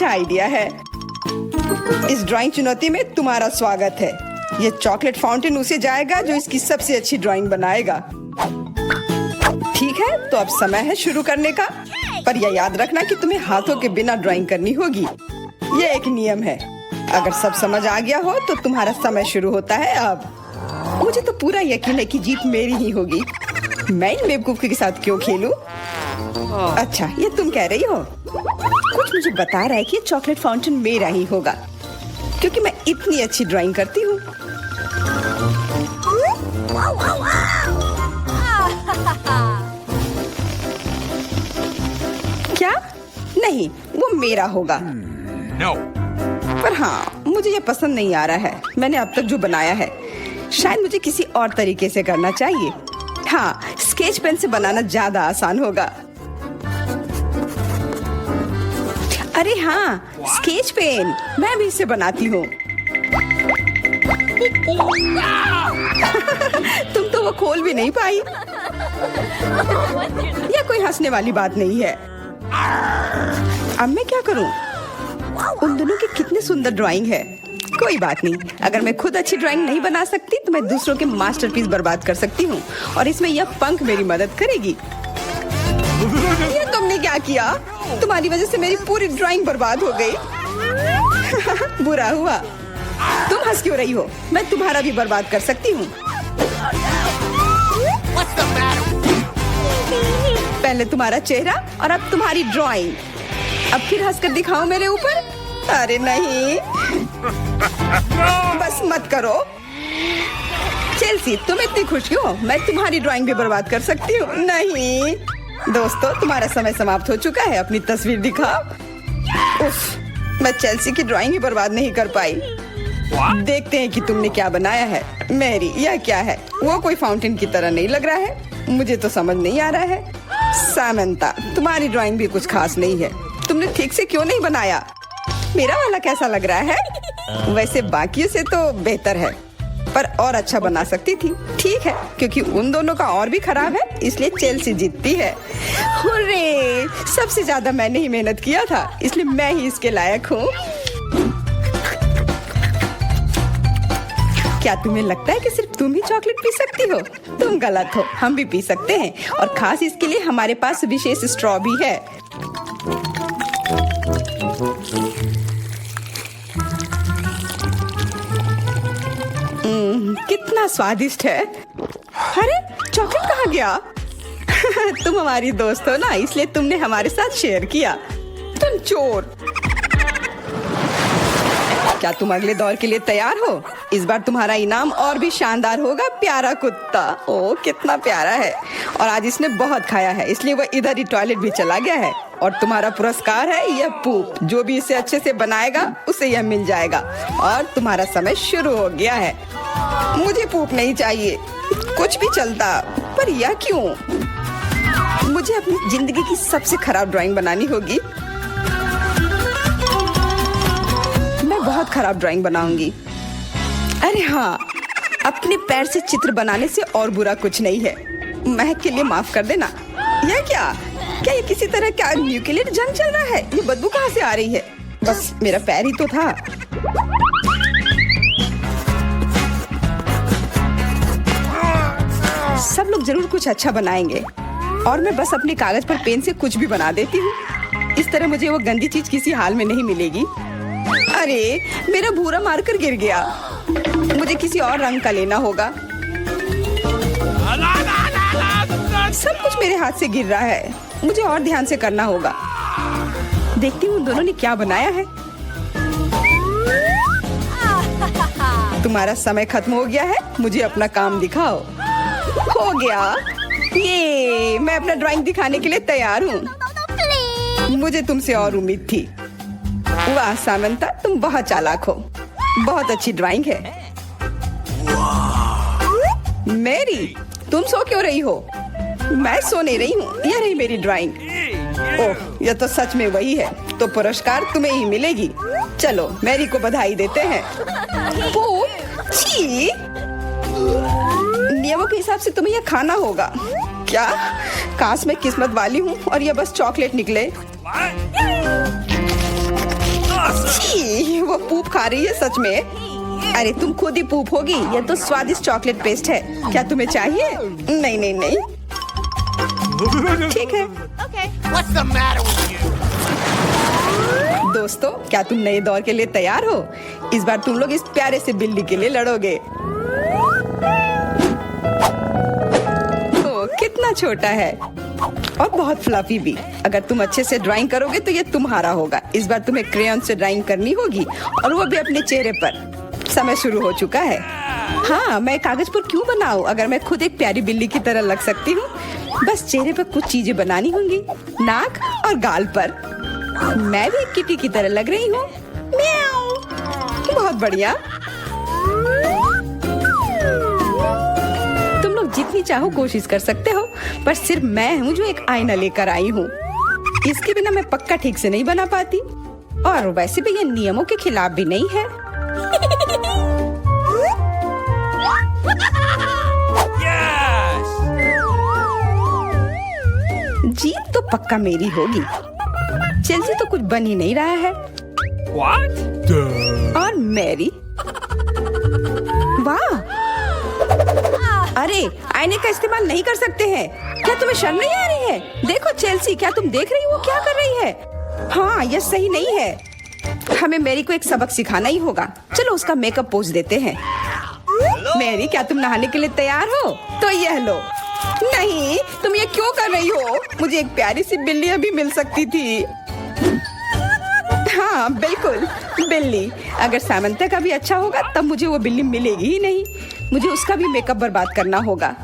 अच्छा आइडिया है। इस ड्राइंग चुनौती में तुम्हारा स्वागत है। ये चॉकलेट फाउंटेन उसे जाएगा जो इसकी सबसे अच्छी ड्राइंग बनाएगा। ठीक है, तो अब समय है शुरू करने का। पर यह याद रखना कि तुम्हें हाथों के बिना ड्राइंग करनी होगी। ये एक नियम है। अगर सब समझ आ गया हो तो तुम्हारा समय शुरू होता है अब। मुझे तो पूरा यकीन है कि जीत मेरी ही होगी। मैं इन बेवकूफों के साथ क्यों खेलूं? अच्छा, ये तुम कह रही हो? कुछ मुझे बता रहा है कि ये चॉकलेट फाउंटेन मेरा ही होगा, क्योंकि मैं इतनी अच्छी ड्राइंग करती हूँ। क्या? नहीं, वो मेरा होगा। No. पर हाँ, मुझे ये पसंद नहीं आ रहा है। मैंने अब तक जो बनाया है, शायद मुझे किसी और तरीके से करना चाहिए। हाँ, स्केच पेन से बनाना ज्यादा आसान होगा। अरे हाँ, स्केच पेन, मैं भी इसे बनाती हूँ। तुम तो वो खोल भी नहीं पाई। यह कोई हंसने वाली बात नहीं है। अब मैं क्या करूँ? उन दोनों की कितनी सुंदर ड्राइंग है। कोई बात नहीं, अगर मैं खुद अच्छी ड्राइंग नहीं बना सकती तो मैं दूसरों के मास्टरपीस बर्बाद कर सकती हूँ, और इसमें यह पंख मेरी मदद करेगी। ये तुमने क्या किया? तुम्हारी वजह से मेरी पूरी ड्राइंग बर्बाद हो गई। बुरा हुआ। तुम हंस क्यों रही हो? मैं तुम्हारा भी बर्बाद कर सकती हूँ। पहले तुम्हारा चेहरा और अब तुम्हारी ड्राइंग। अब फिर हंसकर दिखाओ मेरे ऊपर। अरे नहीं, बस मत करो। चेल्सी, तुम इतनी खुश क्यों? मैं तुम्हारी ड्राइंग भी बर्बाद कर सकती हूँ। नहीं दोस्तों, तुम्हारा समय समाप्त हो चुका है। अपनी तस्वीर दिखाओ। उफ, मैं चेल्सी की ड्राइंग ही बर्बाद नहीं कर पाई। देखते हैं कि तुमने क्या बनाया है। मैरी, यह क्या है? वो कोई फाउंटेन की तरह नहीं लग रहा है। मुझे तो समझ नहीं आ रहा है। सामंता, तुम्हारी ड्राइंग भी कुछ खास नहीं है। तुमने ठीक से क्यों नहीं बनाया? मेरा वाला कैसा लग रहा है? वैसे बाकियों से तो बेहतर है, पर और अच्छा बना सकती थी। ठीक है, क्योंकि उन दोनों का और भी खराब है, इसलिए चेल्सी जीतती है। हुर्रे! सबसे ज्यादा मैंने ही मेहनत किया था, इसलिए मैं ही इसके लायक हूँ। क्या तुम्हें लगता है कि सिर्फ तुम ही चॉकलेट पी सकती हो? तुम गलत हो, हम भी पी सकते हैं, और खास इसके लिए हमारे पास विशेष स्ट्रॉ भी है। कितना स्वादिष्ट है। अरे, चॉकलेट कहाँ गया? तुम हमारी दोस्त हो ना, इसलिए तुमने हमारे साथ शेयर किया। तुम चोर। क्या तुम अगले दौर के लिए तैयार हो? इस बार तुम्हारा इनाम और भी शानदार होगा। प्यारा कुत्ता। ओह, कितना प्यारा है। और आज इसने बहुत खाया है, इसलिए वह इधर ही टॉयलेट भी चला गया है। और तुम्हारा पुरस्कार है यह पूप। जो भी इसे अच्छे से बनाएगा उसे यह मिल जाएगा। और तुम्हारा समय शुरू हो गया है। मुझे पूप नहीं चाहिए, कुछ भी चलता, पर यह क्यों? मुझे अपनी जिंदगी की सबसे खराब ड्राइंग बनानी होगी। मैं बहुत खराब ड्राइंग बनाऊंगी। अरे हाँ, अपने पैर से चित्र बनाने से और बुरा कुछ नहीं है। महक के लिए माफ कर देना। यह क्या ये किसी तरह का न्यूक्लियर जंग चल रहा है? ये बदबू कहाँ से आ रही है? बस मेरा पैर ही तो था। सब लोग जरूर कुछ अच्छा बनाएंगे, और मैं बस अपने कागज पर पेन से कुछ भी बना देती हूँ। इस तरह मुझे वो गंदी चीज किसी हाल में नहीं मिलेगी। अरे, मेरा भूरा मार्कर गिर गया। मुझे किसी और रंग का लेना होगा। सब कुछ मेरे हाथ से गिर रहा है। मुझे और ध्यान से करना होगा। देखती हूँ उन दोनों ने क्या बनाया है। तुम्हारा समय खत्म हो गया है। मुझे अपना काम दिखाओ। हो गया। ये मैं अपना ड्राइंग दिखाने के लिए तैयार हूँ। मुझे तुमसे और उम्मीद थी। वाह सामंता, तुम बहुत चालाक हो। बहुत अच्छी ड्राइंग है। मैरी, तुम सो क्यों रही हो? मैं सो नहीं रही हूँ। यह रही मेरी ड्राइंग। ओह, यह तो सच में वही है। तो पुरस्कार तुम्हें ही मिलेगी। चलो, मैरी को बधाई देते हैं। छी! नियमों के हिसाब से तुम्हें यह खाना होगा। क्या? काश मैं किस्मत वाली हूँ और यह बस चॉकलेट निकले। छी, वो पूप खा रही है सच में। अरे तुम खुद ही पूप होगी। ये तो स्वादिष्ट चॉकलेट पेस्ट है। क्या तुम्हें चाहिए? नहीं नहीं नहीं, ठीक है। What's the matter with you? दोस्तों, क्या तुम नए दौर के लिए तैयार हो? इस बार तुम लोग इस प्यारे से बिल्ली के लिए लड़ोगे। ओ, कितना छोटा है और बहुत फ्लफी भी। अगर तुम अच्छे से ड्राइंग करोगे तो ये तुम्हारा होगा। इस बार तुम्हें क्रेयॉन से ड्राइंग करनी होगी और वो भी अपने चेहरे पर। समय शुरू हो चुका है। हाँ, मैं कागज पर क्यों बनाऊं अगर मैं खुद एक प्यारी बिल्ली की तरह लग सकती हूँ। बस चेहरे पर कुछ चीजें बनानी होंगी, नाक और गाल पर। मैं भी एक किटी की तरह लग रही हूँ। म्याऊ। बहुत बढ़िया। तुम लोग जितनी चाहो कोशिश कर सकते हो, पर सिर्फ मैं हूँ जो एक आईना लेकर आई हूँ। इसके बिना मैं पक्का ठीक से नहीं बना पाती, और वैसे भी ये नियमों के खिलाफ भी नहीं है। जीत तो पक्का मेरी होगी। चेल्सी तो कुछ बन ही नहीं रहा है। What? और मैरी, वाह! अरे, आईने का इस्तेमाल नहीं कर सकते हैं। क्या तुम्हें शर्म नहीं आ रही है? देखो चेल्सी, क्या तुम देख रही हो क्या कर रही है? हाँ, यह सही नहीं है। हमें मैरी को एक सबक सिखाना ही होगा। चलो उसका मेकअप पोज देते हैं। मैरी, क्या तुम नहाने के लिए तैयार हो? तो यह लो। नहीं, तुम ये क्यों कर रही हो? मुझे एक प्यारी सी बिल्ली अभी मिल सकती थी। हाँ बिल्कुल, बिल्ली। अगर सामंता का भी अच्छा होगा तब मुझे वो बिल्ली मिलेगी ही नहीं। मुझे उसका भी मेकअप बर्बाद करना होगा।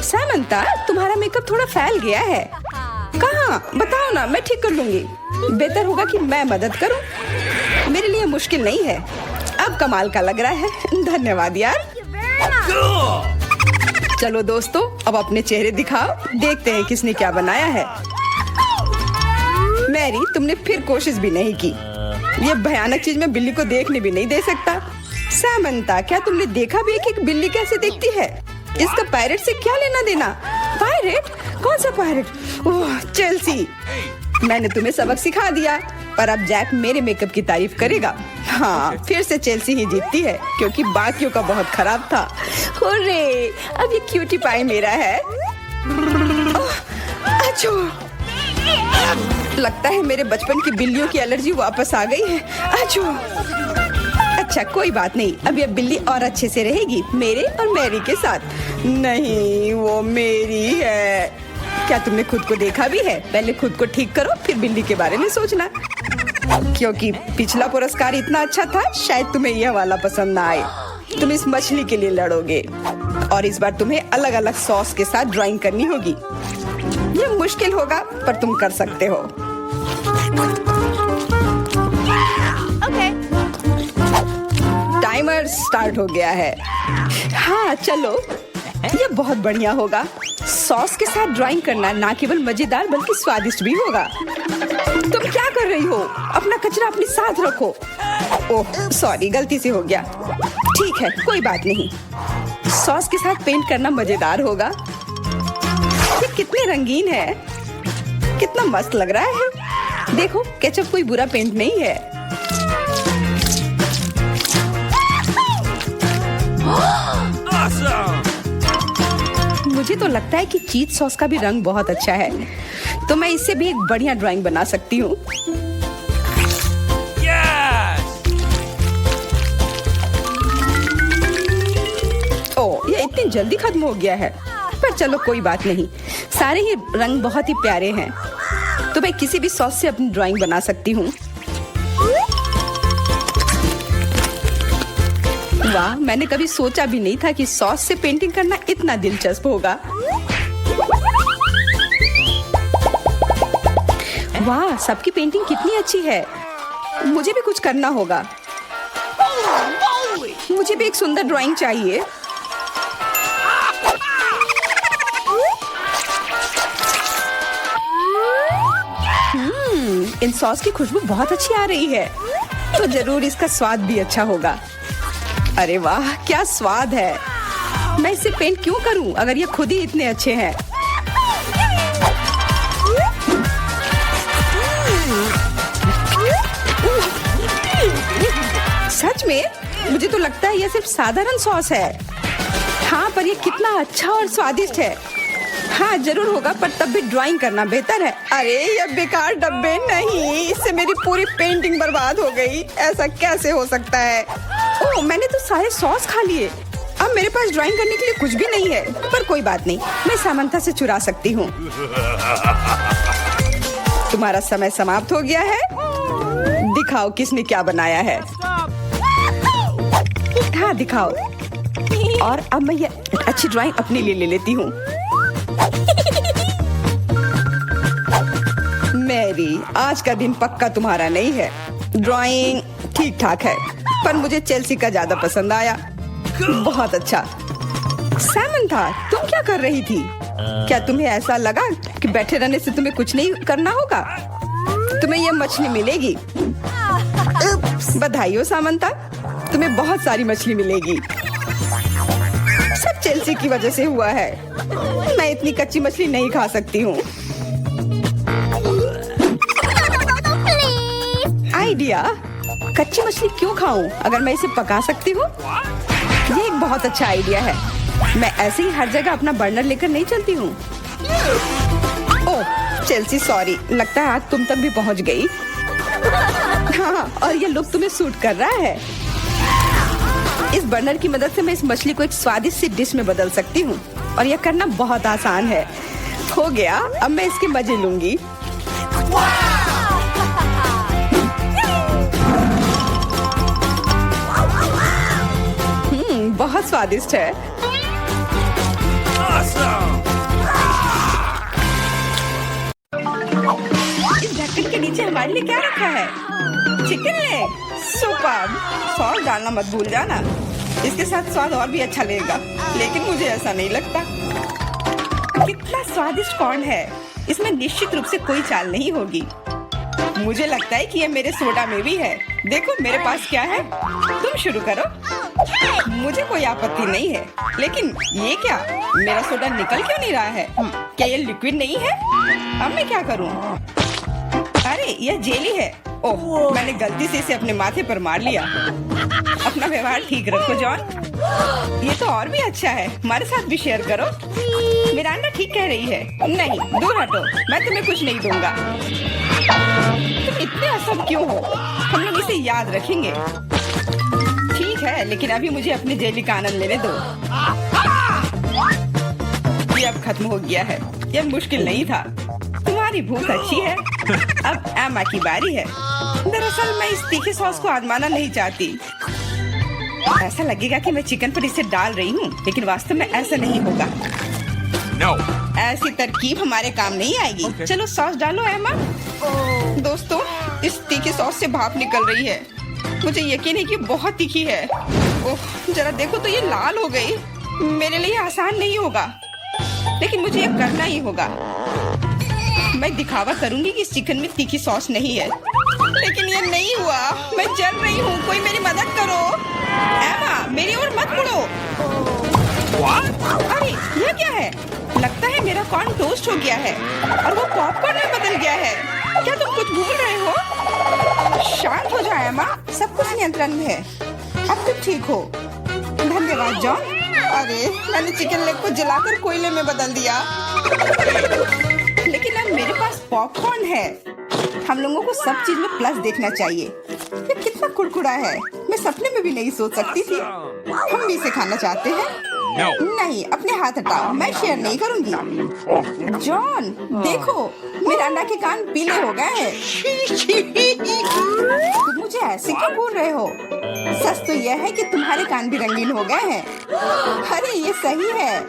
सामंता, तुम्हारा मेकअप थोड़ा फैल गया है। कहाँ? बताओ ना, मैं ठीक कर लूंगी। बेहतर होगा कि मैं मदद करूं। मेरे लिए मुश्किल नहीं है। अब कमाल का लग रहा है। धन्यवाद यार। चलो दोस्तों, अब अपने चेहरे दिखाओ। देखते हैं किसने क्या बनाया है। मैरी, तुमने फिर कोशिश भी नहीं की। ये भयानक चीज मैं बिल्ली को देखने भी नहीं दे सकता। सामंता, क्या तुमने देखा भी है कि एक बिल्ली कैसे देखती है? इसका पायरेट से क्या लेना देना? पायरेट? कौन सा पायरेट? ओह, चेल्सी, मैंने तुम्हें सबक सिखा दिया, पर अब जैक मेरे मेकअप की तारीफ करेगा। हाँ, फिर से चेल्सी ही जीतती है, क्योंकि बाकियों का बहुत खराब था। हुर्रे, अब ये क्यूटी पाई मेरा है। अच्छो, लगता है मेरे बचपन की बिल्लियों की एलर्जी वापस आ गई है। अच्छो। अच्छा, कोई बात नहीं। अब ये बिल्ली और अच्छे से रहेगी मेरे और मैरी के साथ। नहीं, वो मेरी है। क्या तुमने खुद को देखा भी है? पहले खुद को ठीक करो, फिर बिल्ली के बारे में सोचना। क्योंकि पिछला पुरस्कार इतना अच्छा था, शायद तुम्हें यह वाला पसंद ना आए। तुम इस मछली के लिए लड़ोगे और इस बार तुम्हें अलग अलग सॉस के साथ ड्राइंग करनी होगी। यह मुश्किल होगा, पर तुम कर सकते हो। टाइमर स्टार्ट हो गया है। हाँ चलो, यह बहुत बढ़िया होगा। सॉस के साथ ड्राइंग करना ना केवल मजेदार बल्कि स्वादिष्ट भी होगा। तुम क्या कर रही हो? अपना कचरा अपने साथ रखो। ओह सॉरी, गलती से हो गया। ठीक है, कोई बात नहीं। सॉस के साथ पेंट करना मजेदार होगा। ये कितने रंगीन है, कितना मस्त लग रहा है। देखो, केचप कोई बुरा पेंट नहीं है। Awesome! मुझे तो लगता है कि चीज सॉस का भी रंग बहुत अच्छा है, तो मैं इससे भी एक बढ़िया ड्राइंग बना सकती हूँ। ओह, ये इतनी जल्दी खत्म हो गया है। पर चलो कोई बात नहीं, सारे ही रंग बहुत ही प्यारे हैं, तो मैं किसी भी सॉस से अपनी ड्राइंग बना सकती हूँ। वाह, मैंने कभी सोचा भी नहीं था कि सॉस से पेंटिंग करना इतना दिलचस्प होगा। वाह, सबकी पेंटिंग कितनी अच्छी है। मुझे भी कुछ करना होगा। मुझे भी एक सुंदर ड्राइंग चाहिए। इन सॉस की खुशबू बहुत अच्छी आ रही है, तो जरूर इसका स्वाद भी अच्छा होगा। अरे वाह, क्या स्वाद है। मैं इसे पेंट क्यों करूं अगर ये खुद ही इतने अच्छे हैं। में? मुझे तो लगता है ये सिर्फ साधारण सॉस है। हाँ, पर ये कितना अच्छा और स्वादिष्ट है। हाँ जरूर होगा, पर तब भी ड्राइंग करना बेहतर है। अरे ये बेकार डब्बे, नहीं, इससे मेरी पूरी पेंटिंग बर्बाद हो गई। ऐसा कैसे हो सकता है? ओह, मैंने तो सारे सॉस खा लिए। अब मेरे पास ड्राइंग करने के लिए कुछ भी नहीं है। पर कोई बात नहीं, मैं सामंथा से चुरा सकती हूँ। तुम्हारा समय समाप्त हो गया है। दिखाओ किसने क्या बनाया है। हाँ दिखाओ। और अब मैं ये अच्छी ड्राइंग अपने लिए ले लेती हूँ। मैरी, आज का दिन पक्का तुम्हारा नहीं है। ड्राइंग ठीक ठाक है, पर मुझे चेल्सी का ज्यादा पसंद आया। बहुत अच्छा। सामंथा, तुम क्या कर रही थी? क्या तुम्हें ऐसा लगा कि बैठे रहने से तुम्हें कुछ नहीं करना होगा? तुम्हें ये मछली मिलेगी। बधाई हो सामंथा, तुम्हें बहुत सारी मछली मिलेगी। सब चेल्सी की वजह से हुआ है। मैं इतनी कच्ची मछली नहीं खा सकती हूँ। आइडिया, कच्ची मछली क्यों खाऊं अगर मैं इसे पका सकती हूँ? ये एक बहुत अच्छा आइडिया है। मैं ऐसे ही हर जगह अपना बर्नर लेकर नहीं चलती हूँ। ओह चेल्सी, सॉरी, लगता है आग तुम तक भी पहुँच गई। हाँ, और ये लुक तुम्हें सूट कर रहा है। इस बर्नर की मदद से मैं इस मछली को एक स्वादिष्ट सी डिश में बदल सकती हूँ, और यह करना बहुत आसान है। हो गया, अब मैं इसके मजे लूंगी। बहुत स्वादिष्ट है। इस ढक्कन के नीचे हमारे लिए क्या रखा है? Chicken leg. सुपर्ब। सॉस डालना मत भूल जाना, इसके साथ स्वाद और भी अच्छा लगेगा। लेकिन मुझे ऐसा नहीं लगता। कितना स्वादिष्ट कॉर्न है, इसमें निश्चित रूप से कोई चाल नहीं होगी। मुझे लगता है कि ये मेरे सोडा में भी है। देखो मेरे पास क्या है। तुम शुरू करो। मुझे कोई आपत्ति नहीं है, लेकिन ये क्या, मेरा सोडा निकल क्यों नहीं रहा है? क्या ये लिक्विड नहीं है? अब मैं क्या करूं? अरे यह जेली है। ओह, मैंने गलती से इसे अपने माथे पर मार लिया। अपना व्यवहार ठीक रखो जॉन। ये तो और भी अच्छा है, हमारे साथ भी शेयर करो। मिरांडा ठीक कह रही है। नहीं, दूर हटो, मैं तुम्हें कुछ नहीं दूंगा। तुम इतने असम क्यों हो? हम लोग इसे याद रखेंगे। ठीक है, लेकिन अभी मुझे अपने जेली का आनंद लेने दो। ये अब खत्म हो गया है। यह मुश्किल नहीं था। तुम्हारी भूख अच्छी है। अब एमा की बारी है। दरअसल मैं इस तीखे सॉस को आजमाना नहीं चाहती। ऐसा लगेगा कि मैं चिकन पर इसे डाल रही हूँ, लेकिन वास्तव में ऐसा नहीं होगा। No. ऐसी तरकीब हमारे काम नहीं आएगी। Okay. चलो सॉस डालो एमा। दोस्तों, इस तीखे सॉस से भाप निकल रही है। मुझे यकीन है कि बहुत तीखी है। ओह, जरा देखो तो ये लाल हो गई। मेरे लिए आसान नहीं होगा, लेकिन मुझे ये करना ही होगा। मैं दिखावा करूंगी कि इस चिकन में तीखी सॉस नहीं है, लेकिन ये नहीं हुआ। मैं जल रही हूँ, कोई मेरी मदद करो। एमा, मेरी ओर मत मुड़ो। अरे ये क्या है? लगता है मेरा कॉर्न टोस्ट हो गया है और वो पॉपकॉर्न में बदल गया है। क्या तुम कुछ भूल रहे हो? शांत हो जाओ एमा, सब कुछ नियंत्रण में है। अब तुम ठीक हो। धन्यवाद जॉन। अरे मैंने चिकन लेग को जलाकर कोयले में बदल दिया, लेकिन अब मेरे पास पॉपकॉर्न है। हम लोगों को सब चीज में प्लस देखना चाहिए। ये कितना कुड़कुड़ा है, मैं सपने में भी नहीं सोच सकती थी। हम भी इसे खाना चाहते हैं। No. नहीं, अपने हाथ हटाओ, मैं शेयर नहीं करूंगी। जॉन, देखो मिरांडा के कान पीले हो गए हैं। तुम मुझे ऐसे क्यों बोल रहे हो? सच तो यह है कि तुम्हारे कान भी रंगीन हो गए हैं। अरे ये सही है।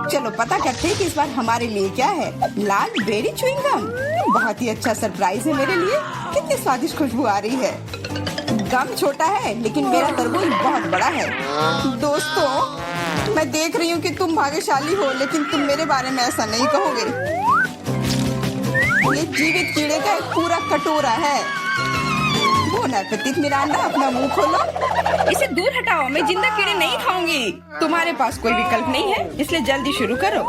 चलो पता करते हैं कि इस बार हमारे लिए क्या है। लाल बेरी च्युइंगम, बहुत ही अच्छा सरप्राइज है मेरे लिए। कितनी स्वादिष्ट खुशबू आ रही है। गम छोटा है, लेकिन मेरा तरबूज बहुत बड़ा है। दोस्तों, मैं देख रही हूँ कि तुम भाग्यशाली हो, लेकिन तुम मेरे बारे में ऐसा नहीं कहोगे। ये जीवित कीड़े का एक पूरा कटोरा है। बोन एपेटिट मिरांडा, अपना मुंह खोलो। इसे दूर हटाओ, मैं जिंदा कीड़े नहीं खाऊंगी। तुम्हारे पास कोई विकल्प नहीं है, इसलिए जल्दी शुरू करो।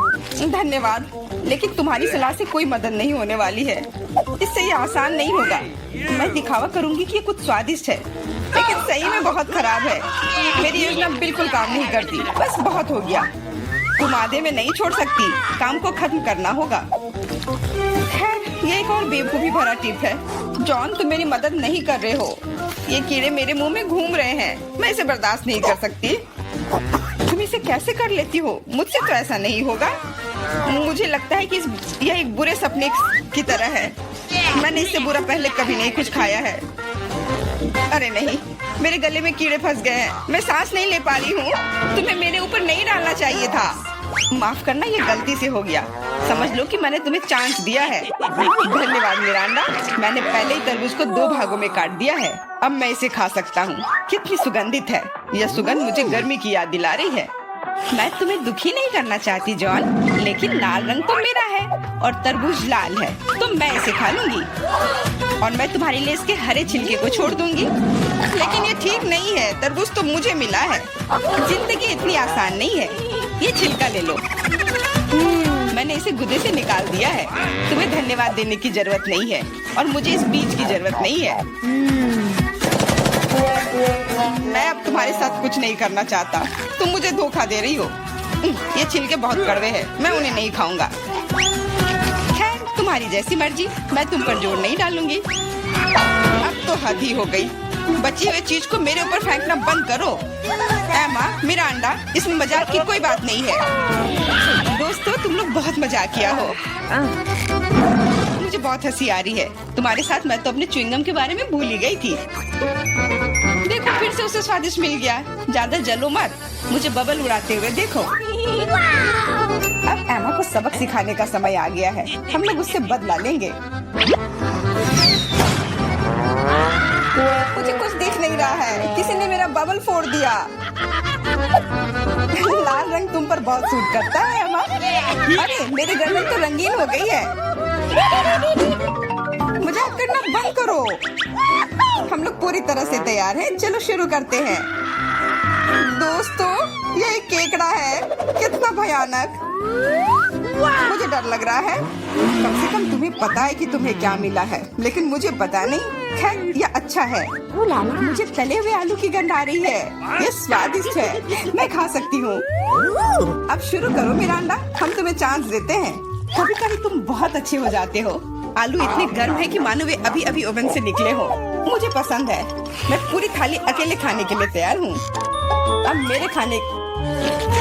धन्यवाद, लेकिन तुम्हारी सलाह से कोई मदद नहीं होने वाली है। इससे ये आसान नहीं होगा। मैं दिखावा करूंगी कि ये कुछ स्वादिष्ट है, लेकिन सही में बहुत खराब है। मेरी योजना बिल्कुल काम नहीं करती। बस बहुत हो गया, तुम आधे में नहीं छोड़ सकती। काम को खत्म करना होगा। खैर, ये एक और बेवकूफी भरा टिप है। जॉन, तुम मेरी मदद नहीं कर रहे हो। ये कीड़े मेरे मुंह में घूम रहे हैं। मैं इसे बर्दाश्त नहीं कर सकती। तुम इसे कैसे कर लेती हो? मुझसे तो ऐसा नहीं होगा। मुझे लगता है कि यह एक बुरे सपने की तरह है। मैंने इससे बुरा पहले कभी नहीं कुछ खाया है। अरे नहीं, मेरे गले में कीड़े फंस गए हैं। मैं सांस नहीं ले पा रही हूँ। तुम्हें मेरे ऊपर नहीं डालना चाहिए था। माफ करना, ये गलती से हो गया। समझ लो कि मैंने तुम्हें चांस दिया है। धन्यवाद मिरांडा। मैंने पहले ही तरबूज को 2 भागों में काट दिया है। अब मैं इसे खा सकता हूँ। कितनी सुगंधित है। यह सुगंध मुझे गर्मी की याद दिला रही है। मैं तुम्हें दुखी नहीं करना चाहती जॉन, लेकिन लाल रंग तो मेरा है और तरबूज लाल है, तो मैं इसे खा लूंगी। और मैं तुम्हारे लिए इसके हरे छिलके को छोड़ दूंगी। लेकिन ये ठीक नहीं है। तरबूज तो मुझे मिला है। जिंदगी इतनी आसान नहीं है। ये छिलका ले लो। मैंने इसे गुदे से निकाल दिया है। तुम्हें धन्यवाद देने की जरूरत नहीं है और मुझे इस बीज की जरूरत नहीं है। मैं अब तुम्हारे साथ कुछ नहीं करना चाहता। तुम मुझे धोखा दे रही हो। ये छिलके बहुत कड़वे हैं। मैं उन्हें नहीं खाऊंगा। खैर, तुम्हारी जैसी मर्जी। मैं तुम पर जोर नहीं डालूंगी। अब तो हद ही हो गई। बची हुई चीज को मेरे ऊपर फेंकना बंद करो। एमा, मिरांडा, इसमें मजाक की कोई बात नहीं है। दोस्तों, तुम लोग बहुत मजाक किया हो। मुझे बहुत हंसी आ रही है। तुम्हारे साथ मैं तो अपने च्युइंगम के बारे में भूल ही गई थी। देखो, फिर से उसे स्वादिष्ट मिल गया। ज्यादा जलो मत। मुझे बबल उड़ाते हुए देखो। अब एमा को सबक सिखाने का समय आ गया है। हम लोग उससे बदला लेंगे। मुझे कुछ दिख नहीं रहा है। किसी ने मेरा बबल फोड़ दिया। लाल रंग तुम पर बहुत सूट करता है एमा। अरे, मेरी गर्दन तो रंगीन हो गई है। मजाक करना बंद करो। हम लोग पूरी तरह से तैयार हैं। चलो शुरू करते हैं। दोस्तों, ये एक केकड़ा है। कितना भयानक। मुझे डर लग रहा है। कम से कम तुम्हें पता है कि तुम्हें क्या मिला है, लेकिन मुझे पता नहीं। खैर, यह अच्छा है। मुझे तले हुए आलू की गंध आ रही है। ये स्वादिष्ट है। मैं खा सकती हूँ। अब शुरू करो मिरांडा। हम तुम्हें चांस देते हैं। कभी कभी तुम बहुत अच्छे हो जाते हो। आलू इतने गर्म है कि मानो वे अभी अभी ओवन से निकले हो। मुझे पसंद है। मैं पूरी थाली अकेले खाने के लिए तैयार हूँ। अब मेरे खाने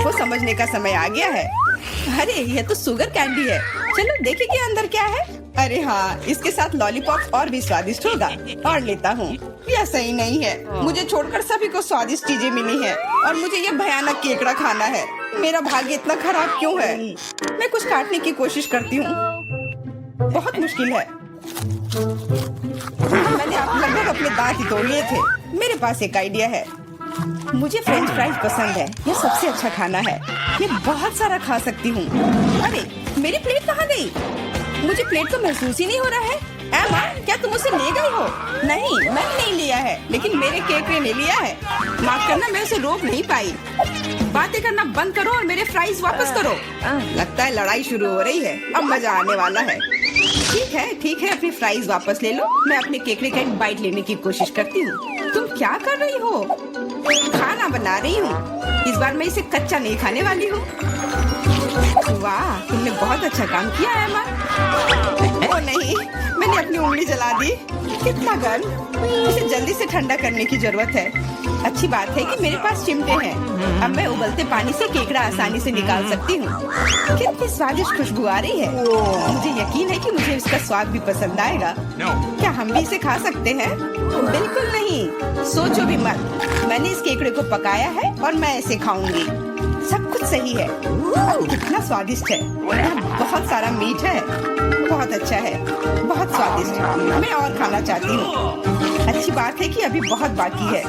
को समझने का समय आ गया है। अरे, यह तो शुगर कैंडी है। चलो देखें कि अंदर क्या है। अरे हाँ, इसके साथ लॉलीपॉप और भी स्वादिष्ट होगा। और लेता हूँ। यह सही नहीं है। मुझे छोड़कर सभी को स्वादिष्ट चीजें मिली हैं और मुझे यह भयानक केकड़ा खाना है। मेरा भाग्य इतना खराब क्यों है? मैं कुछ काटने की कोशिश करती हूँ। बहुत मुश्किल है। मैंने लगभग अपने दांत ही तोड़ लिए थे। मेरे पास एक आइडिया है। मुझे फ्रेंच फ्राइज पसंद है। यह सबसे अच्छा खाना है। मैं बहुत सारा खा सकती हूँ। अरे, मेरी प्लेट कहाँ गई? मुझे प्लेट तो महसूस ही नहीं हो रहा है। एमा, क्या तुम उसे ले गई हो? नहीं, मैंने नहीं लिया है, लेकिन मेरे केकड़े ने लिया है। माफ करना, मैं उसे रोक नहीं पाई। बातें करना बंद करो और मेरे फ्राइज वापस करो। लगता है लड़ाई शुरू हो रही है। अब मजा आने वाला है। ठीक है, अपनी फ्राइज वापस ले लो। मैं अपने केकड़े का एक बाइट लेने की कोशिश करती हूँ। तुम क्या कर रही हो? खाना बना रही हूँ। इस बार मैं इसे कच्चा नहीं खाने वाली हूँ। वाह, तुमने बहुत अच्छा काम किया है एमा। ओ नहीं, मैंने अपनी उंगली जला दी। कितना गर्म। इसे जल्दी से ठंडा करने की जरूरत है। अच्छी बात है कि मेरे पास चिमटे हैं। अब मैं उबलते पानी से केकड़ा आसानी से निकाल सकती हूँ। कितनी स्वादिष्ट खुशबू आ रही है। मुझे यकीन है कि मुझे इसका स्वाद भी पसंद आएगा। क्या हम भी इसे खा सकते हैं? बिल्कुल नहीं। सोचो भी मत। मैंने इस केकड़े को पकाया है और मैं इसे खाऊंगी। सब कुछ सही है। कितना स्वादिष्ट है। बहुत सारा मीठ है। बहुत अच्छा है। बहुत स्वादिष्ट। मैं और खाना चाहती हूँ। अच्छी बात है कि अभी बहुत बाकी है।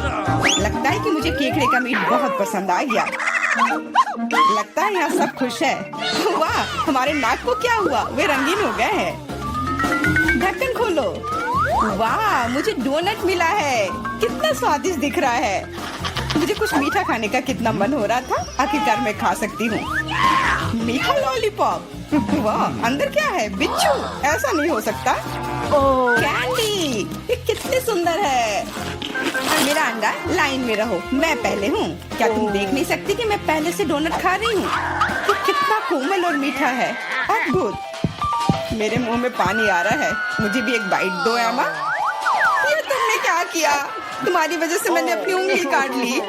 लगता है कि मुझे केकड़े का मीट बहुत पसंद आ गया। लगता है यहाँ सब खुश है। वाह, हमारे नाक को क्या हुआ? वे रंगीन हो गए हैं। ढक्कन खोलो। वाह, मुझे डोनट मिला है। कितना स्वादिष्ट दिख रहा है। मुझे कुछ मीठा खाने का कितना मन हो रहा था, आखिरकार मैं खा सकती हूँ। मीठा लॉलीपॉप, वाह, अंदर क्या है? बिच्छू? ऐसा नहीं हो सकता। कैंडी, ये कितनी सुंदर है। मेरा अंडा, लाइन में रहो, मैं पहले हूँ। क्या तुम देख नहीं सकती कि मैं पहले से डोनट खा रही हूँ? ये कितना कोमल और मीठा है, अद्भुत। मेरे मुंह में पानी आ रहा है। मुझे भी एक बाइट दो एमा। ये तुमने क्या किया? तुम्हारी वजह से मैंने अपनी उंगली काट ली।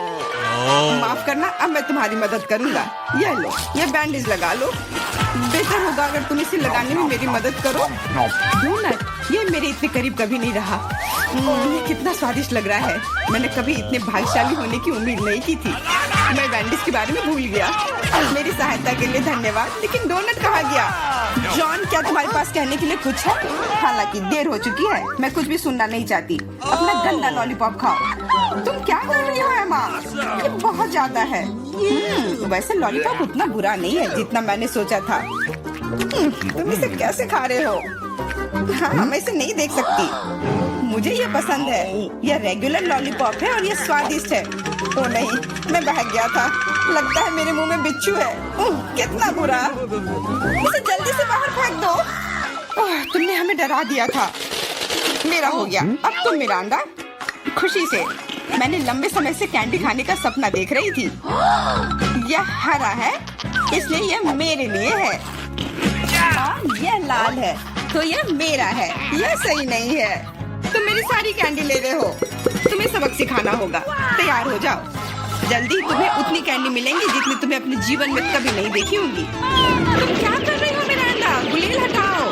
माफ करना, अब मैं तुम्हारी मदद करूंगा। ये लो, ये बैंडेज लगा लो। बेहतर होगा अगर तुम इसे लगाने में मेरी मदद करो। डोनट, ये मेरे इतने करीब कभी नहीं रहा। ये कितना स्वादिष्ट लग रहा है। मैंने कभी इतने भाग्यशाली होने की उम्मीद नहीं की थी। मैं बैंडेज के बारे में भूल गया। मेरी सहायता के लिए धन्यवाद। लेकिन डोनट कहाँ गया? जॉन, क्या तुम्हारे पास कहने के लिए कुछ है? हालांकि देर हो चुकी है, मैं कुछ भी सुनना नहीं चाहती। अपना गंदा लॉलीपॉप खाओ। तुम क्या कर रही हो एमा? ये बहुत ज्यादा है। वैसे लॉलीपॉप उतना बुरा नहीं है जितना मैंने सोचा था। तुम इसे कैसे खा रहे हो? हाँ, मैं इसे नहीं देख सकती। मुझे ये पसंद है। यह रेगुलर लॉलीपॉप है और ये स्वादिष्ट है। ओ नहीं, मैं बहक गया था। लगता है मेरे मुंह में बिच्छू है। कितना बुरा। इसे जल्दी से बाहर फेंक दो। तुमने हमें डरा दिया था। मेरा हो गया। अब तुम मिरांडा। खुशी से। मैंने लंबे समय से कैंडी खाने का सपना देख रही थी। यह हरा है, इसलिए यह मेरे लिए है। और यह लाल है, तो यह मेरा है। यह सही नहीं है। तुम मेरी सारी कैंडी ले रहे हो। तुम्हें सबक सिखाना होगा। तैयार हो जाओ। जल्दी तुम्हें उतनी कैंडी मिलेंगी जितनी तुम्हें अपने जीवन में कभी नहीं देखी होगी। तुम क्या कर रही हो मिरांडा? गुलेल हटाओ।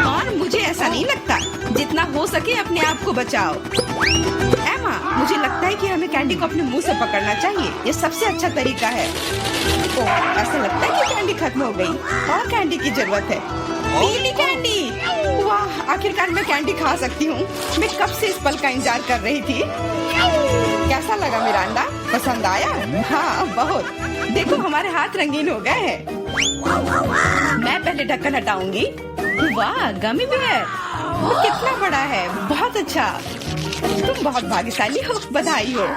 और मुझे ऐसा नहीं लगता। जितना हो सके अपने आप को बचाओ। एमा, मुझे लगता है कि हमें कैंडी को अपने मुंह से पकड़ना चाहिए। ये सबसे अच्छा तरीका है। ओह, ऐसा लगता है कि कैंडी खत्म हो गई और कैंडी की जरूरत है। पीली कैंडी, वाह, आखिरकार मैं कैंडी खा सकती हूँ। मैं कब से इस पल का इंतजार कर रही थी। कैसा लगा मिरांडा? पसंद आया? हाँ, बहुत। देखो, हमारे हाथ रंगीन हो गए हैं। मैं पहले ढक्कन हटाऊंगी। वाह, गमी बेयर, वो कितना बड़ा है। बहुत अच्छा। तुम बहुत भाग्यशाली हो। बधाई हो।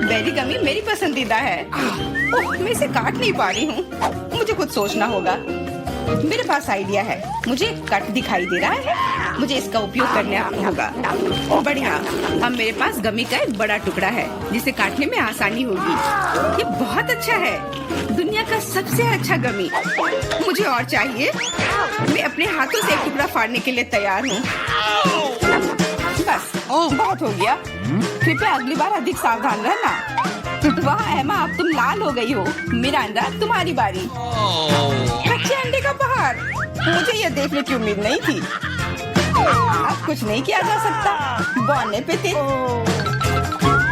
बेरी गमी मेरी पसंदीदा है। ओह, मैं इसे काट नहीं पा रही हूँ। मुझे कुछ सोचना होगा। मेरे पास आइडिया है। मुझे कट दिखाई दे रहा है। मुझे इसका उपयोग करना होगा। बढ़िया। अब मेरे पास गमी का एक बड़ा टुकड़ा है जिसे काटने में आसानी होगी। ये बहुत अच्छा है। दुनिया का सबसे अच्छा गमी। मुझे और चाहिए। मैं अपने हाथों से एक टुकड़ा फाड़ने के लिए तैयार हूँ। बस, बहुत हो गया। कृपया अगली बार अधिक सावधान रहना। वाह एमा, अब तुम लाल हो गई हो। मिरांडा, तुम्हारी बारी। कच्चे अंडे का पहाड़। मुझे यह देखने की उम्मीद नहीं थी। अब कुछ नहीं किया जा सकता। बौने पे थे।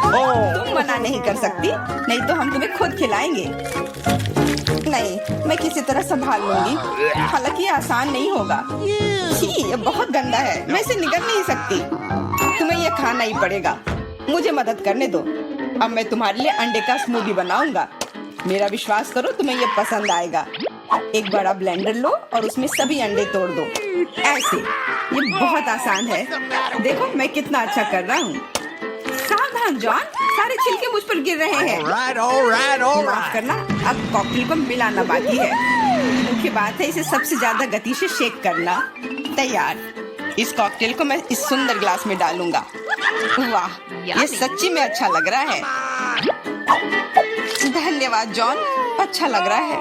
तुम मना नहीं कर सकती, नहीं तो हम तुम्हें खुद खिलाएंगे। नहीं, मैं किसी तरह संभाल लूंगी। हालांकि ये आसान नहीं होगा। छी, ये बहुत गंदा है। मैं इसे निगल नहीं सकती। तुम्हें यह खाना ही पड़ेगा। मुझे मदद करने दो। अब मैं तुम्हारे लिए अंडे का स्मूदी बनाऊंगा। मेरा विश्वास करो, तुम्हें यह पसंद आएगा। एक बड़ा ब्लेंडर लो और उसमें सभी अंडे तोड़ दो। ऐसे। ये बहुत आसान है। देखो मैं कितना अच्छा कर रहा हूँ। सावधान जॉन, सारे छिलके मुझ पर गिर रहे हैं। माफ करना, अब कॉकटेल को मिलाना बाकी है। मुख्य बात है इसे सबसे ज्यादा गति से शेक करना। तैयार। इस कॉकटेल को मैं इस सुंदर ग्लास में डालूंगा। वाह, ये सच्ची में अच्छा लग रहा है। धन्यवाद जॉन, अच्छा लग रहा है।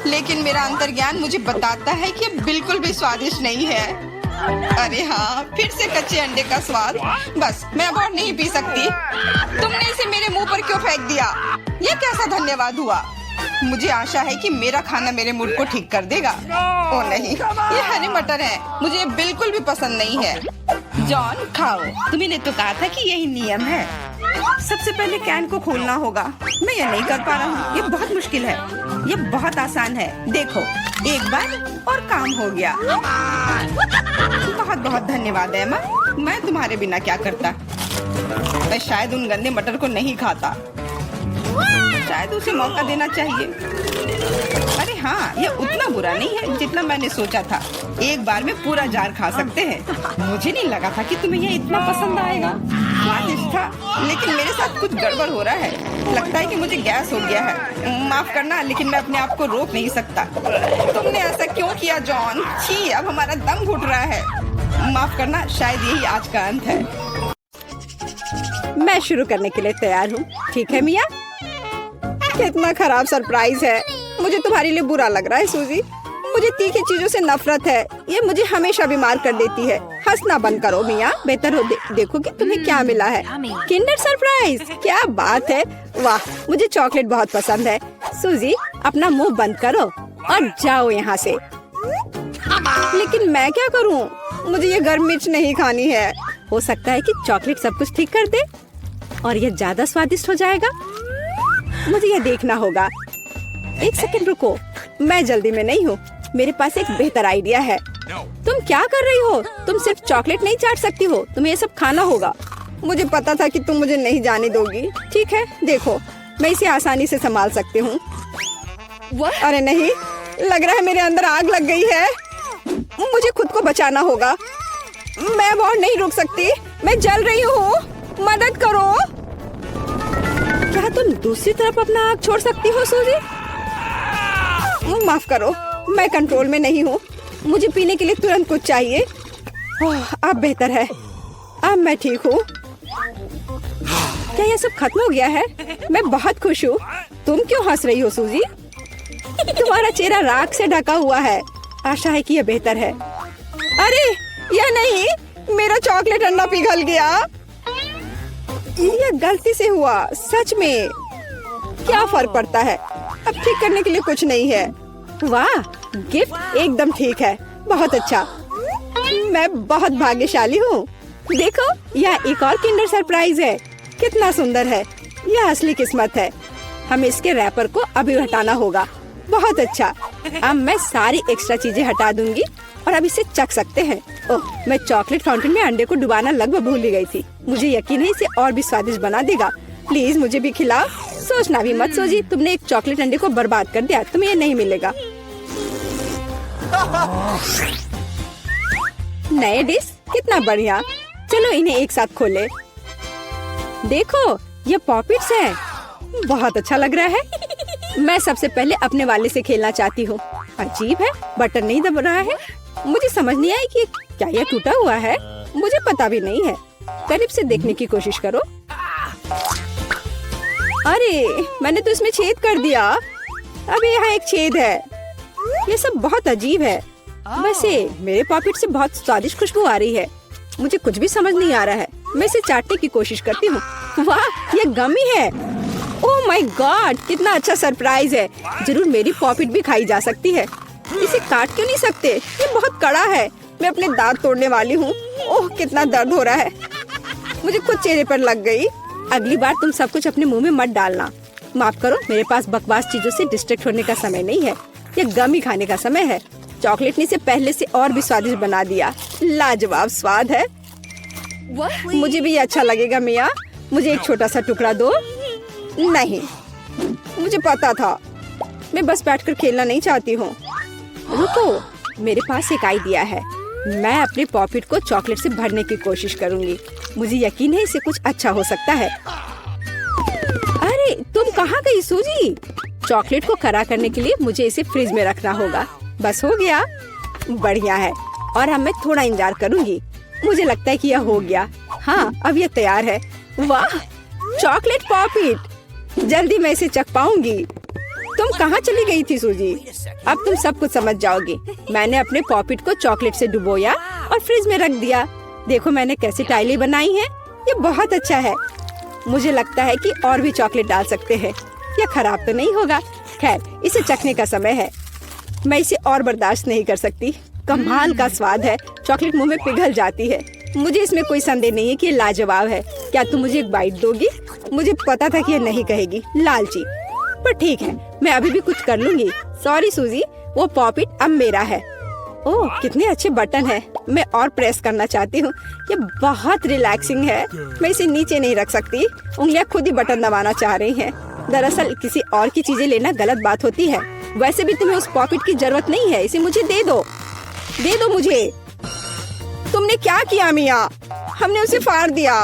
लेकिन मेरा अंतर्ज्ञान मुझे बताता है कि ये बिल्कुल भी स्वादिष्ट नहीं है। अरे हाँ, फिर से कच्चे अंडे का स्वाद। बस, मैं अब और नहीं पी सकती। तुमने इसे मेरे मुंह पर क्यों फेंक दिया? ये कैसा धन्यवाद हुआ? मुझे आशा है कि मेरा खाना मेरे मूड को ठीक कर देगा। ओ नहीं, ये हरे मटर है। मुझे बिल्कुल भी पसंद नहीं है। जॉन, खाओ। तुमने तो कहा था कि यही नियम है। सबसे पहले कैन को खोलना होगा। मैं ये नहीं कर पा रहा हूँ। ये बहुत मुश्किल है। ये बहुत आसान है। देखो, एक बार और काम हो गया। बहुत बहुत धन्यवाद एमा। मैं तुम्हारे बिना क्या करता। मैं शायद उन गंदे मटर को नहीं खाता। शायद उसे मौका देना चाहिए। अरे हाँ, ये उतना बुरा नहीं है जितना मैंने सोचा था। एक बार में पूरा जार खा सकते हैं। मुझे नहीं लगा था कि तुम्हें ये इतना पसंद आएगा। स्वादिष्ट था, लेकिन मेरे साथ कुछ गड़बड़ हो रहा है। लगता है कि मुझे गैस हो गया है। माफ करना, लेकिन मैं अपने आप को रोक नहीं सकता। तुमने ऐसा क्यों किया जॉन? छी, अब हमारा दम घुट रहा है। माफ करना, शायद यही आज का अंत है। मैं शुरू करने के लिए तैयार हूँ। ठीक है मिया? कितना खराब सरप्राइज है। मुझे तुम्हारे लिए बुरा लग रहा है सूजी। मुझे तीखी चीजों से नफरत है। ये मुझे हमेशा बीमार कर देती है। हंसना बंद करो मिया। बेहतर हो देखो कि तुम्हें क्या मिला है। किंडर सरप्राइज, क्या बात है। वाह, मुझे चॉकलेट बहुत पसंद है। सूजी, अपना मुंह बंद करो और जाओ यहाँ से। लेकिन मैं क्या करूँ? मुझे ये गर्म मिर्च नहीं खानी है। हो सकता है कि चॉकलेट सब कुछ ठीक कर दे और ये ज्यादा स्वादिष्ट हो जाएगा। मुझे ये देखना होगा। एक सेकंड रुको, मैं जल्दी में नहीं हूँ। मेरे पास एक बेहतर आइडिया है। तुम क्या कर रही हो? तुम सिर्फ चॉकलेट नहीं चाट सकती हो, तुम्हें ये सब खाना होगा। मुझे पता था कि तुम मुझे नहीं जाने दोगी। ठीक है, देखो, मैं इसे आसानी से संभाल सकती हूँ। अरे नहीं, लग रहा है मेरे अंदर आग लग गई है। मुझे खुद को बचाना होगा। मैं और नहीं रुक सकती। मैं जल रही हूँ, मदद करो। क्या तुम दूसरी तरफ अपना आग छोड़ सकती हो सूजी? माफ करो, मैं कंट्रोल में नहीं हूँ। मुझे पीने के लिए तुरंत कुछ चाहिए। अब बेहतर है, अब मैं ठीक हूँ। क्या ये सब खत्म हो गया है? मैं बहुत खुश हूँ। तुम क्यों हंस रही हो सूजी? तुम्हारा चेहरा राख से ढका हुआ है। आशा है कि यह बेहतर है। अरे यह नहीं, मेरा चॉकलेट अंडा पिघल गया। यह गलती से हुआ, सच में। क्या फर्क पड़ता है? अब ठीक करने के लिए कुछ नहीं है। वाह, गिफ्ट एकदम ठीक है। बहुत अच्छा, मैं बहुत भाग्यशाली हूँ। देखो, यह एक और किंडर सरप्राइज है। कितना सुंदर है। यह असली किस्मत है। हमें इसके रैपर को अभी हटाना होगा। बहुत अच्छा, अब मैं सारी एक्स्ट्रा चीजें हटा दूंगी और अब इसे चख सकते हैं। ओह, मैं चॉकलेट फाउंटेन में अंडे को डुबाना लगभग भूल ही गई थी। मुझे यकीन है इसे और भी स्वादिष्ट बना देगा। प्लीज मुझे भी खिलाओ। सोचना भी मत सोची, तुमने एक चॉकलेट अंडे को बर्बाद कर दिया। तुम्हें ये नहीं मिलेगा। नए डिश, कितना बढ़िया। चलो इन्हें एक साथ खोले। देखो, ये पॉपिट्स है। बहुत अच्छा लग रहा है। मैं सबसे पहले अपने वाले से खेलना चाहती हूँ। अजीब है, बटन नहीं दब रहा है। मुझे समझ नहीं आई कि क्या यह टूटा हुआ है। मुझे पता भी नहीं है। करीब से देखने की कोशिश करो। अरे, मैंने तो इसमें छेद कर दिया। अब यहाँ एक छेद है। ये सब बहुत अजीब है। वैसे मेरे पॉकेट से बहुत स्वादिष्ट खुशबू आ रही है। मुझे कुछ भी समझ नहीं आ रहा है। मैं इसे चाटने की कोशिश करती हूँ। वाह, ये गमी है। ओह माय गॉड, कितना अच्छा सरप्राइज है। जरूर मेरी पॉकेट भी खाई जा सकती है। इसे काट क्यों नहीं सकते? ये बहुत कड़ा है। मैं अपने दांत तोड़ने वाली हूँ। ओह, कितना दर्द हो रहा है। मुझे खुद चेहरे पर लग गई। अगली बार तुम सब कुछ अपने मुंह में मत डालना। माफ करो, मेरे पास बकवास चीजों से डिस्ट्रैक्ट होने का समय नहीं है। ये गमी खाने का समय है। चॉकलेट ने इसे पहले से और भी स्वादिष्ट बना दिया। लाजवाब स्वाद है। मुझे भी ये अच्छा लगेगा मिया। मुझे एक छोटा सा टुकड़ा दो। नहीं, मुझे पता था। मैं बस बैठकर खेलना नहीं चाहती हूँ। रुको, मेरे पास एक आइडिया है। मैं अपने पॉकेट को चॉकलेट से भरने की कोशिश करूँगी। मुझे यकीन है इसे कुछ अच्छा हो सकता है। अरे, तुम कहाँ गई सूजी? चॉकलेट को कड़ा करने के लिए मुझे इसे फ्रिज में रखना होगा। बस हो गया। बढ़िया है। और अब मैं थोड़ा इंतजार करूँगी। मुझे लगता है कि यह हो गया। हाँ, अब यह तैयार है। वाह, चॉकलेट पॉकेट। जल्दी मैं इसे चख पाऊंगी। तुम कहाँ चली गई थी सूजी? अब तुम सब कुछ समझ जाओगी। मैंने अपने पॉकेट को चॉकलेट से डुबोया और फ्रिज में रख दिया। देखो मैंने कैसी टाइलें बनाई हैं। ये बहुत अच्छा है। मुझे लगता है कि और भी चॉकलेट डाल सकते हैं। यह खराब तो नहीं होगा। खैर, इसे चखने का समय है। मैं इसे और बर्दाश्त नहीं कर सकती। कमाल का स्वाद है। चॉकलेट मुंह में पिघल जाती है। मुझे इसमें कोई संदेह नहीं है कि ये लाजवाब है। क्या तुम मुझे एक बाइट दोगी? मुझे पता था कि ये नहीं कहेगी, लालची। पर ठीक है, मैं अभी भी कुछ कर लूंगी। सॉरी सूजी, वो पॉकेट अब मेरा है। ओह, कितने अच्छे बटन है। मैं और प्रेस करना चाहती हूँ। ये बहुत रिलैक्सिंग है। मैं इसे नीचे नहीं रख सकती। उंगलियां खुद ही बटन दबाना चाह रही हैं। दरअसल किसी और की चीजें लेना गलत बात होती है। वैसे भी तुम्हें उस पॉकेट की जरूरत नहीं है, इसे मुझे दे दो मुझे। तुमने क्या किया मिया? हमने उसे फाड़ दिया।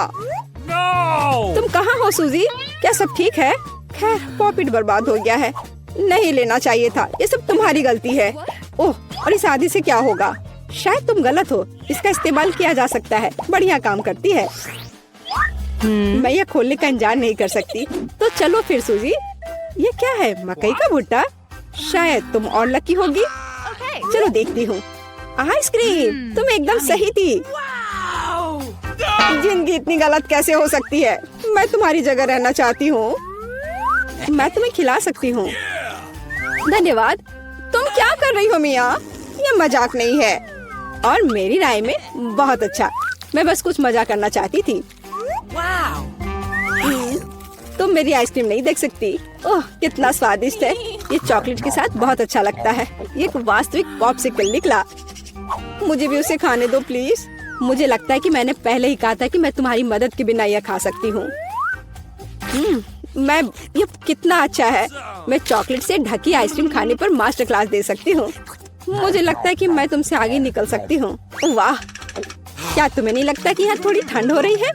No! तुम कहाँ हो सूजी? क्या सब ठीक है? खैर पॉकेट बर्बाद हो गया है, नहीं लेना चाहिए था, ये सब तुम्हारी गलती है। ओह, और इस आदि से क्या होगा? शायद तुम गलत हो, इसका इस्तेमाल किया जा सकता है। बढ़िया काम करती है। मैं यह खोलने का इंतजार नहीं कर सकती। तो चलो फिर सूजी। ये क्या है? मकई का भुट्टा? शायद तुम और लकी होगी। चलो देखती हूँ। आइसक्रीम, तुम एकदम सही थी। जिंदगी इतनी गलत कैसे हो सकती है? मैं तुम्हारी जगह रहना चाहती हूँ। मैं तुम्हें खिला सकती हूँ। धन्यवाद। तुम क्या कर रही हो मिया? ये मजाक नहीं है, और मेरी राय में बहुत अच्छा। मैं बस कुछ मजा करना चाहती थी। तुम मेरी आइसक्रीम नहीं देख सकती। ओह, कितना स्वादिष्ट है। ये चॉकलेट के साथ बहुत अच्छा लगता है। ये एक वास्तविक पॉप्सिकल निकला। मुझे भी उसे खाने दो प्लीज। मुझे लगता है कि मैंने पहले ही कहा था कि मैं तुम्हारी मदद के बिना यह खा सकती हूँ। ये कितना अच्छा है। मैं चॉकलेट से ढकी आइसक्रीम खाने पर मास्टर क्लास दे सकती हूँ। मुझे लगता है कि मैं तुमसे आगे निकल सकती हूँ। वाह, क्या तुम्हें नहीं लगता कि यहाँ थोड़ी ठंड हो रही है?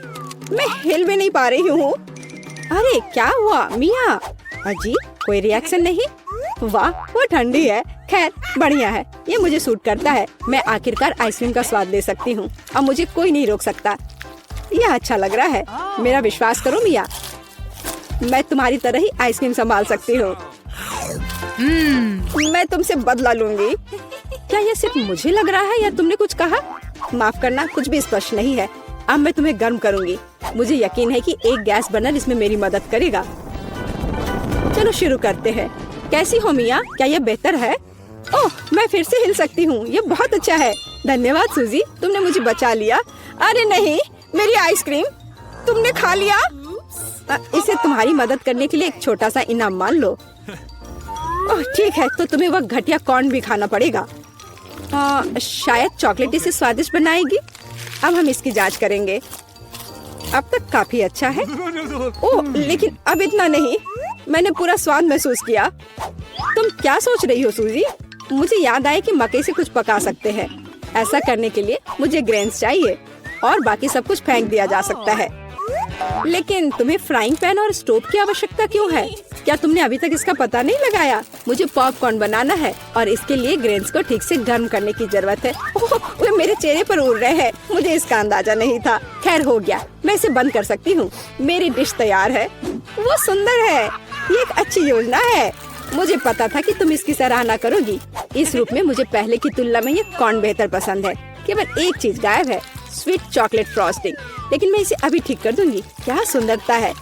मैं हिल भी नहीं पा रही हूँ। अरे क्या हुआ मिया? अजी, कोई रिएक्शन नहीं? वाह, वो ठंडी है। खैर बढ़िया है, ये मुझे सूट करता है। मैं आखिरकार आइसक्रीम का स्वाद ले सकती हूँ। अब मुझे कोई नहीं रोक सकता। यह अच्छा लग रहा है। मेरा विश्वास करो मिया, मैं तुम्हारी तरह ही आइसक्रीम संभाल सकती हूँ। मैं तुमसे बदला लूंगी। क्या यह सिर्फ मुझे लग रहा है या तुमने कुछ कहा? माफ करना, कुछ भी स्पष्ट नहीं है। अब मैं तुम्हें गर्म करूंगी। मुझे यकीन है कि एक गैस बर्नर इसमें मेरी मदद करेगा। चलो शुरू करते हैं। कैसी हो मिया? क्या यह बेहतर है? ओह, मैं फिर से हिल सकती हूँ। यह बहुत अच्छा है। धन्यवाद सूजी, तुमने मुझे बचा लिया। अरे नहीं, मेरी आइसक्रीम तुमने खा लिया। इसे तुम्हारी मदद करने के लिए एक छोटा सा इनाम मान लो। ओह ठीक है, तो तुम्हें वह घटिया कॉर्न भी खाना पड़ेगा। शायद चॉकलेट इसे स्वादिष्ट बनाएगी। अब हम इसकी जांच करेंगे। अब तक काफी अच्छा है। ओह, लेकिन अब इतना नहीं। मैंने पूरा स्वाद महसूस किया। तुम क्या सोच रही हो सूजी? मुझे याद आया कि मकई से कुछ पका सकते हैं। ऐसा करने के लिए मुझे ग्रेन्स चाहिए और बाकी सब कुछ फेंक दिया जा सकता है। लेकिन तुम्हें फ्राइंग पैन और स्टोव की आवश्यकता क्यों है? क्या तुमने अभी तक इसका पता नहीं लगाया? मुझे पॉपकॉर्न बनाना है और इसके लिए ग्रेन्स को ठीक से गर्म करने की जरूरत है। ओह, वे मेरे चेहरे पर उड़ रहे हैं। मुझे इसका अंदाजा नहीं था। खैर हो गया, मैं इसे बंद कर सकती हूँ। मेरी डिश तैयार है। वो सुंदर है। ये एक अच्छी योजना है। मुझे पता था कि तुम इसकी सराहना करोगी। इस रूप में मुझे पहले की तुलना में ये कॉर्न बेहतर पसंद है। केवल एक चीज गायब है, स्वीट चॉकलेट फ्रॉस्टिंग। लेकिन मैं इसे अभी ठीक कर दूंगी। क्या सुंदरता है।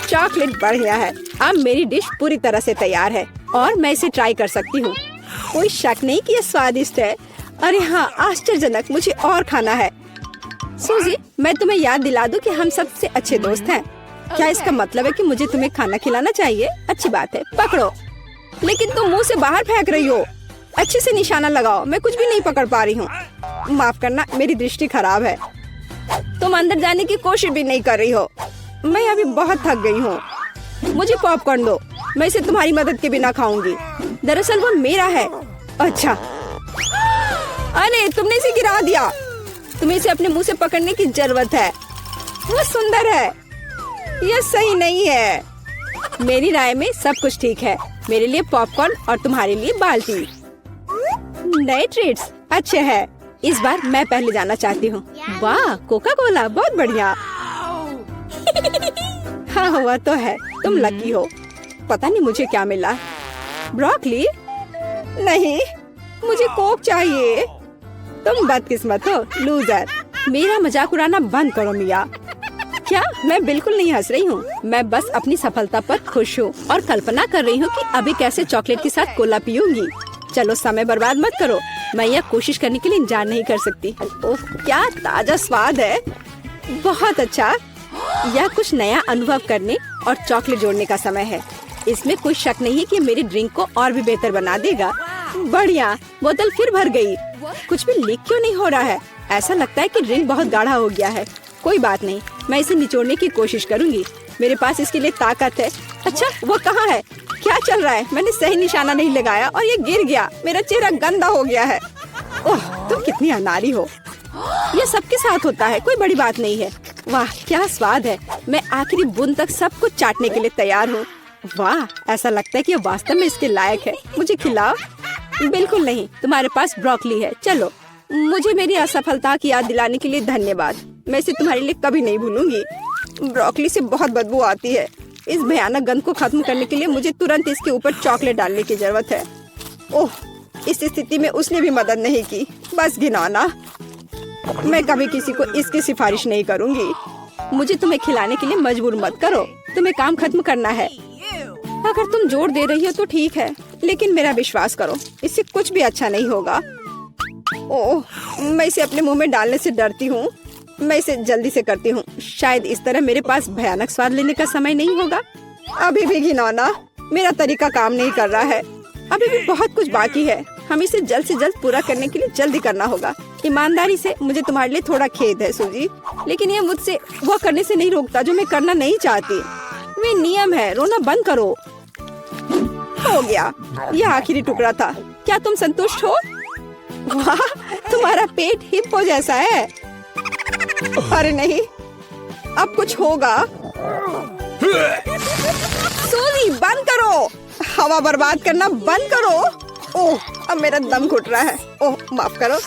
चॉकलेट बढ़िया है। अब मेरी डिश पूरी तरह से तैयार है और मैं इसे ट्राई कर सकती हूँ। कोई शक नहीं कि यह स्वादिष्ट है। अरे हाँ, आश्चर्यजनक। मुझे और खाना है। सूजी, मैं तुम्हें याद दिला दूं कि हम सबसे अच्छे दोस्त हैं। क्या इसका मतलब है कि मुझे तुम्हें खाना खिलाना चाहिए? अच्छी बात है, पकड़ो। लेकिन तुम मुंह से बाहर फेंक रही हो। अच्छे से निशाना लगाओ। मैं कुछ भी नहीं पकड़ पा रही हूँ। माफ करना, मेरी दृष्टि खराब है। तुम अंदर जाने की कोशिश भी नहीं कर रही हो। मैं अभी बहुत थक गई हूँ। मुझे पॉपकॉर्न दो। मैं इसे तुम्हारी मदद के बिना खाऊंगी। दरअसल वो मेरा है। अच्छा, अरे तुमने इसे गिरा दिया। तुम्हें इसे अपने मुंह से पकड़ने की जरूरत है। वो सुंदर है। यह सही नहीं है। मेरी राय में सब कुछ ठीक है। मेरे लिए पॉपकॉर्न और तुम्हारे लिए बाल्टी। नए ट्रीट्स अच्छे हैं। इस बार मैं पहले जाना चाहती हूँ। वाह, कोका कोला, बहुत बढ़िया। हाँ हुआ तो है। तुम लकी हो। पता नहीं मुझे क्या मिला। ब्रोकली? नहीं, मुझे कोक चाहिए। तुम बदकिस्मत हो, लूजर। मेरा मजाक उड़ाना बंद करो मिया। क्या? मैं बिल्कुल नहीं हंस रही हूँ। मैं बस अपनी सफलता पर खुश हूँ और कल्पना कर रही हूँ कि अभी कैसे चॉकलेट के साथ कोला पीऊंगी। चलो समय बर्बाद मत करो। मैं यह कोशिश करने के लिए इंतजार नहीं कर सकती। ओह, क्या ताजा स्वाद है। बहुत अच्छा। यह कुछ नया अनुभव करने और चॉकलेट जोड़ने का समय है। इसमें कोई शक नहीं है कि मेरी ड्रिंक को और भी बेहतर बना देगा। बढ़िया। बोतल फिर भर गई। कुछ भी लीक क्यों नहीं हो रहा है? ऐसा लगता है कि ड्रिंक बहुत गाढ़ा हो गया है। कोई बात नहीं, मैं इसे निचोड़ने की कोशिश करूंगी। मेरे पास इसके लिए ताकत है। अच्छा, वो कहाँ है? क्या चल रहा है? मैंने सही निशाना नहीं लगाया और ये गिर गया। मेरा चेहरा गंदा हो गया है। ओह, तुम कितनी अनाड़ी हो। ये सबके साथ होता है, कोई बड़ी बात नहीं है। वाह, क्या स्वाद है। मैं आखिरी बूंद तक सब कुछ चाटने के लिए तैयार हूँ। वाह, ऐसा लगता है कि ये वास्तव में इसके लायक है। मुझे खिलाओ। बिल्कुल नहीं, तुम्हारे पास ब्रोकली है। चलो। मुझे मेरी असफलता की याद दिलाने के लिए धन्यवाद। मैं इसे तुम्हारे लिए कभी नहीं भूलूंगी। ब्रोकली से बहुत बदबू आती है। इस भयानक गंध को खत्म करने के लिए मुझे तुरंत इसके ऊपर चॉकलेट डालने की जरूरत है। ओह, इस स्थिति में उसने भी मदद नहीं की। बस घिनौना। मैं कभी किसी को इसकी सिफारिश नहीं करूंगी। मुझे तुम्हें खिलाने के लिए मजबूर मत करो। तुम्हें काम खत्म करना है। अगर तुम जोर दे रही हो तो ठीक है, लेकिन मेरा विश्वास करो, इससे कुछ भी अच्छा नहीं होगा। ओह, मैं इसे अपने मुंह में डालने से डरती हूँ। मैं इसे जल्दी से करती हूँ। शायद इस तरह मेरे पास भयानक स्वाद लेने का समय नहीं होगा। अभी भी घिनौना। मेरा तरीका काम नहीं कर रहा है। अभी भी बहुत कुछ बाकी है। हम इसे जल्द से जल्द पूरा करने के लिए जल्दी करना होगा। ईमानदारी से मुझे तुम्हारे लिए थोड़ा खेद है सूजी, लेकिन ये मुझसे वो करने से नहीं रोकता जो मैं करना नहीं चाहती। वे नियम है। रोना बंद करो। हो गया। यह आखिरी टुकड़ा था। क्या तुम संतुष्ट हो? वाह, तुम्हारा पेट हिप्पो जैसा है। अरे नहीं, अब कुछ होगा। सूजी, बंद करो। हवा बर्बाद करना बंद करो। ओह, अब मेरा दम घुट रहा है। ओह, माफ करो।